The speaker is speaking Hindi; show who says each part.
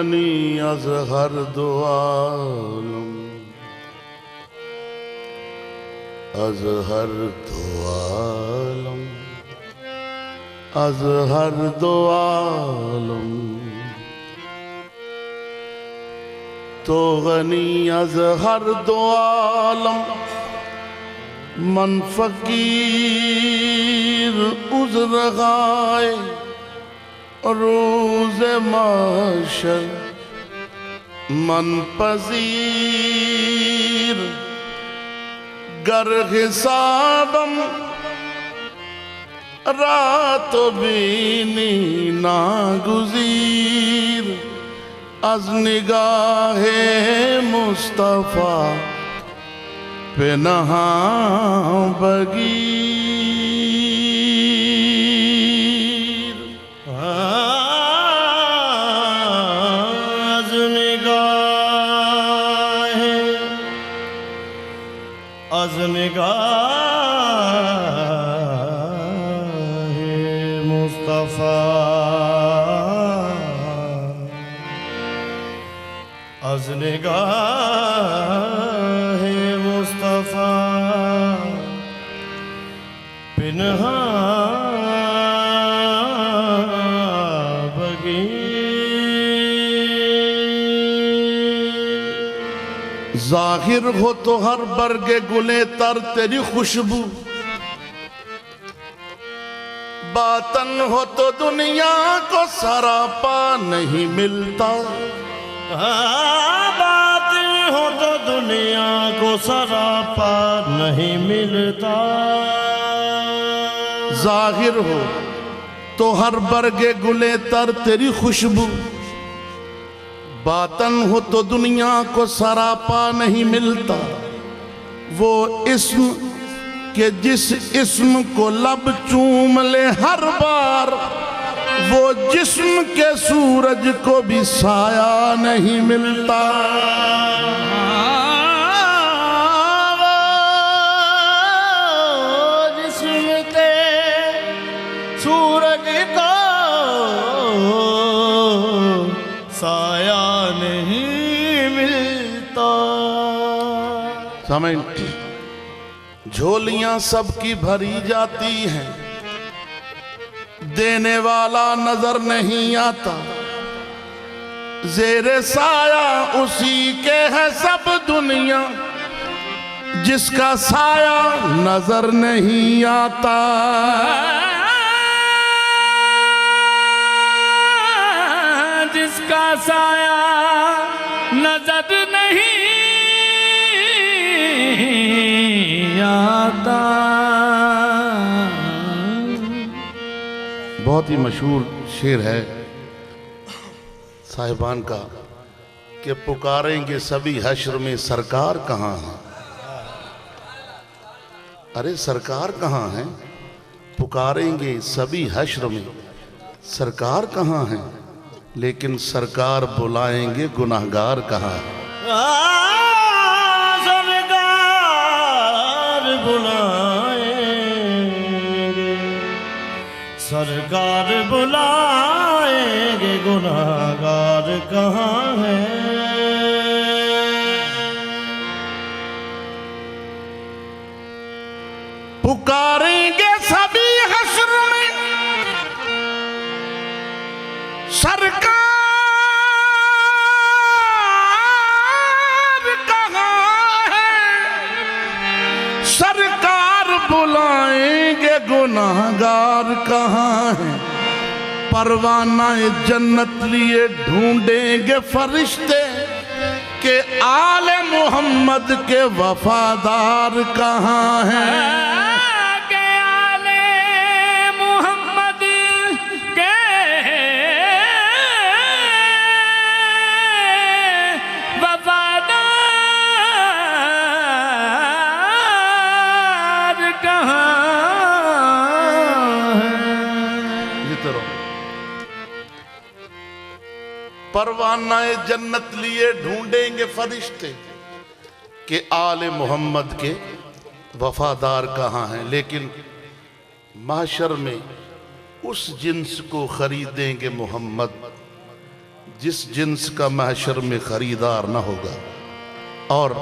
Speaker 1: गनी अज हर दो आलम, अज हर दो आलम, अज हर दो आलम, तो गनी अज हर दो आलम, मन फकीर उज़्र गाए रोज़ महशर, मन पज़ीर गर हिसाबम, रात बीनी नागुज़ीर, अज निगाहे मुस्तफ़ा पे नहा बगीर।
Speaker 2: अज निगाहे, अज निगाहे मुस्तफ़ा, अज निगाहे मुस्तफ़ा पिन्हा बगीर।
Speaker 1: ज़ाहिर हो तो हर बरगे गुले तर तेरी खुशबू, बातन हो तो दुनिया को सरापा नहीं मिलता,
Speaker 2: बात हो तो दुनिया को सरापा नहीं मिलता।
Speaker 1: जाहिर हो तो हर बरगे गुले तर तेरी खुशबू, बातन हो तो दुनिया को सरापा नहीं मिलता। वो इस्म के जिस इस्म को लब चूम ले हर बार, वो जिस्म के सूरज को भी साया नहीं मिलता।
Speaker 2: जिस्म के सूरज को साया नहीं मिलता।
Speaker 1: समझ, झोलियां सबकी भरी जाती हैं, देने वाला नजर नहीं आता। ज़ेरे साया उसी के है सब दुनिया, जिसका साया नजर नहीं आता।
Speaker 2: जिसका साया नजर नहीं आता।
Speaker 1: बहुत ही मशहूर शेर है साहिबान का कि पुकारेंगे सभी हश्र में सरकार कहाँ है। अरे सरकार कहाँ है? पुकारेंगे सभी हश्र में सरकार कहाँ है, लेकिन सरकार बुलाएंगे गुनाहगार कहाँ है।
Speaker 2: सरकार बुलाएंगे, सरकार बुलाएंगे गुनाहगार कहाँ है।
Speaker 1: पुकारेंगे सभी हश्र में सरकार कहाँ है, सरकार बुलाएंगे गुनाहगार कहाँ है। परवाना जन्नत लिए ढूंढेंगे फरिश्ते के आले मोहम्मद के वफादार कहाँ हैं। परवाना जन्नत लिए ढूंढेंगे फरिश्ते कि आले मोहम्मद के वफादार कहाँ हैं, लेकिन mahशर में उस जिन्स को खरीदेंगे मोहम्मद जिस जिन्स का महशर में खरीदार न होगा और